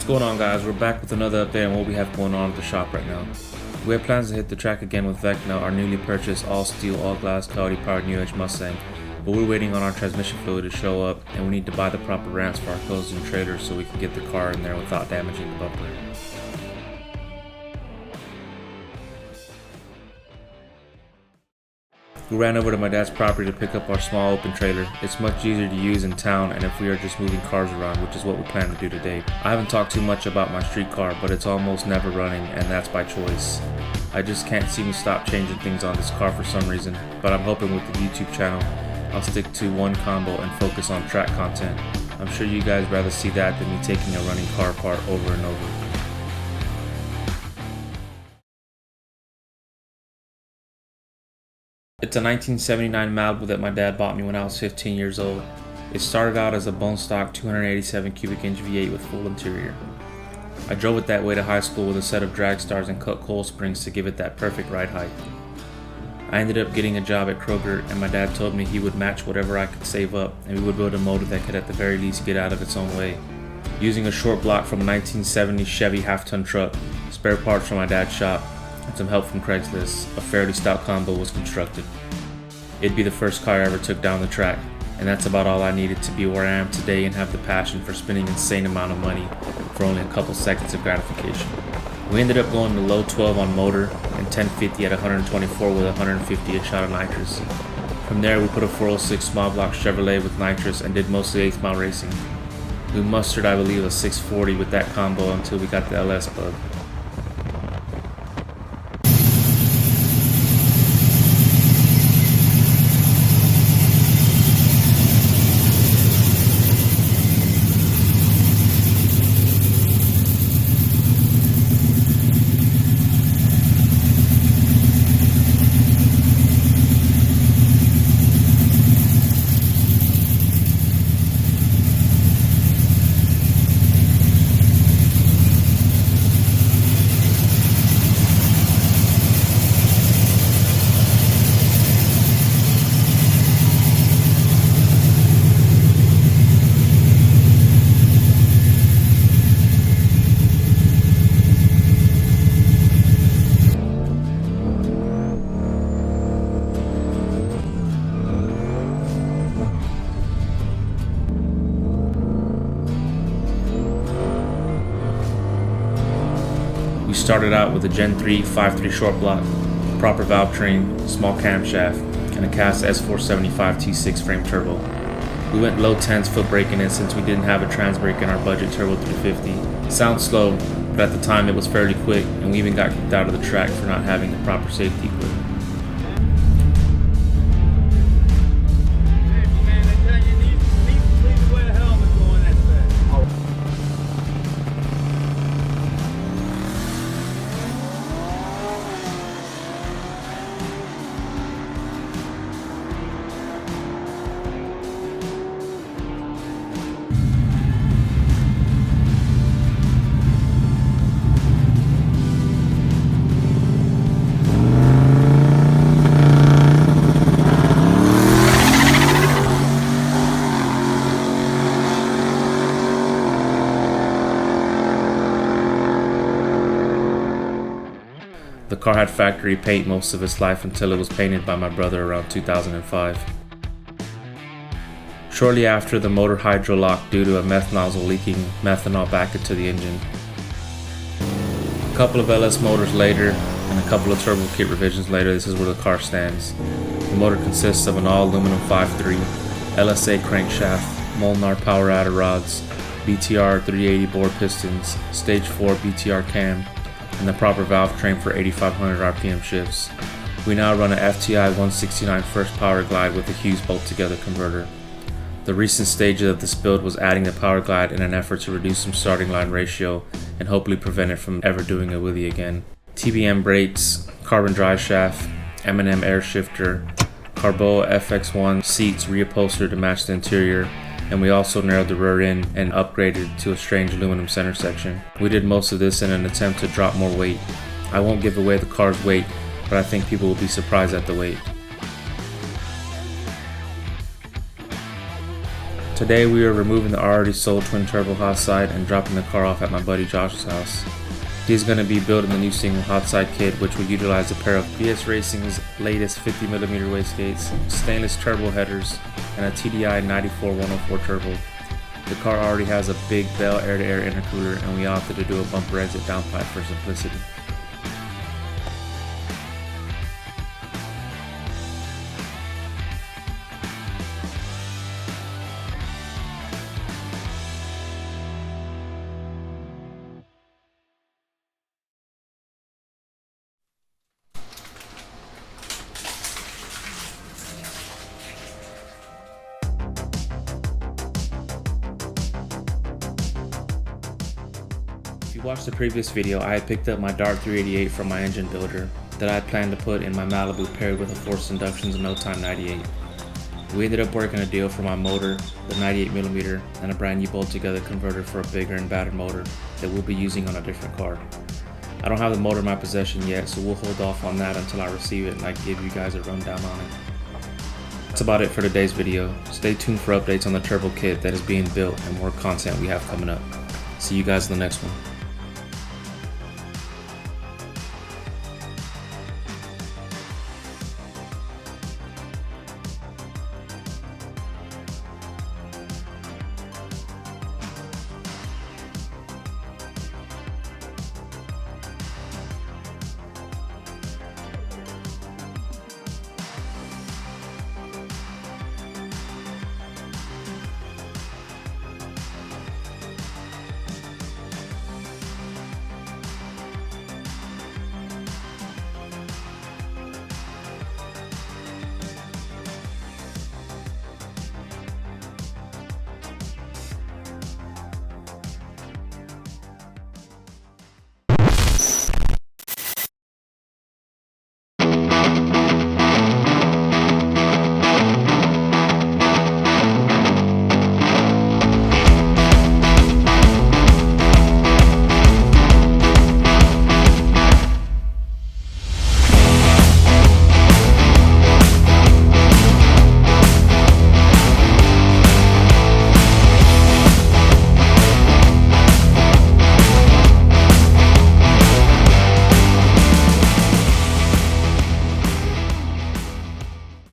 What's going on, guys? We're back with another update on what we have going on at the shop right now. We have plans to hit the track again with Vecna, our newly purchased all-steel, all-glass, Coyote powered new age Mustang, but we're waiting on our transmission fluid to show up, and we need to buy the proper ramps for our closed-in trailer so we can get the car in there without damaging the bumper. We ran over to my dad's property to pick up our small open trailer. It's much easier to use in town and if we are just moving cars around, which is what we plan to do today. I haven't talked too much about my street car, but it's almost never running, and that's by choice. I just can't seem to stop changing things on this car for some reason, but I'm hoping with the YouTube channel I'll stick to one combo and focus on track content. I'm sure you guys rather see that than me taking a running car apart over and over. It's a 1979 Malibu that my dad bought me when I was 15 years old. It started out as a bone stock 287 cubic inch V8 with full interior. I drove it that way to high school with a set of drag stars and cut coil springs to give it that perfect ride height. I ended up getting a job at Kroger, and my dad told me he would match whatever I could save up, and we would build a motor that could at the very least get out of its own way. Using a short block from a 1970 Chevy half-ton truck, spare parts from my dad's shop, and some help from Craigslist, a fairly stout combo was constructed. It'd be the first car I ever took down the track, and that's about all I needed to be where I am today and have the passion for spending an insane amount of money for only a couple seconds of gratification. We ended up going to low 12 on motor and 1050 at 124 with 150 a shot of nitrous. From there we put a 406 small block Chevrolet with nitrous and did mostly 8th mile racing. We mustered, I believe, a 640 with that combo until we got the LS bug. We started out with a Gen 3 5.3 short block, proper valve train, small camshaft, and a cast S475 T6 frame turbo. We went low 10s foot braking in since we didn't have a trans brake in our budget turbo 350. Sounds slow, but at the time it was fairly quick, and we even got kicked out of the track for not having the proper safety equipment. The car had factory paint most of its life until it was painted by my brother around 2005. Shortly after, the motor hydro locked due to a meth nozzle leaking methanol back into the engine. A couple of LS motors later and a couple of turbo kit revisions later, this is where the car stands. The motor consists of an all aluminum 5.3 LSA crankshaft, Molnar power adder rods, BTR 380 bore pistons, stage 4 BTR cam, and the proper valve train for 8,500 RPM shifts. We now run a FTI 169 first power glide with a Hughes bolt together converter. The recent stage of this build was adding the power glide in an effort to reduce some starting line ratio and hopefully prevent it from ever doing a wheelie again. TBM brakes, carbon drive shaft, M&M air shifter, Carboa FX1 seats reupholstered to match the interior, and we also narrowed the rear end and upgraded to a strange aluminum center section. We did most of this in an attempt to drop more weight. I won't give away the car's weight, but I think people will be surprised at the weight. Today we are removing the already sold twin turbo hot side and dropping the car off at my buddy Josh's house. He's going to be building the new single hot side kit, which will utilize a pair of BS Racing's latest 50mm wastegates, stainless turbo headers, and a TDI 94-104 turbo. The car already has a big Bell air-to-air intercooler, and we opted to do a bumper exit downpipe for simplicity. If you watched the previous video, I had picked up my Dart 388 from my engine builder that I had planned to put in my Malibu paired with a Forced Inductions No Time 98. We ended up working a deal for my motor, the 98mm, and a brand new bolt together converter for a bigger and badder motor that we'll be using on a different car. I don't have the motor in my possession yet, so we'll hold off on that until I receive it and I give you guys a rundown on it. That's about it for today's video. Stay tuned for updates on the turbo kit that is being built and more content we have coming up. See you guys in the next one.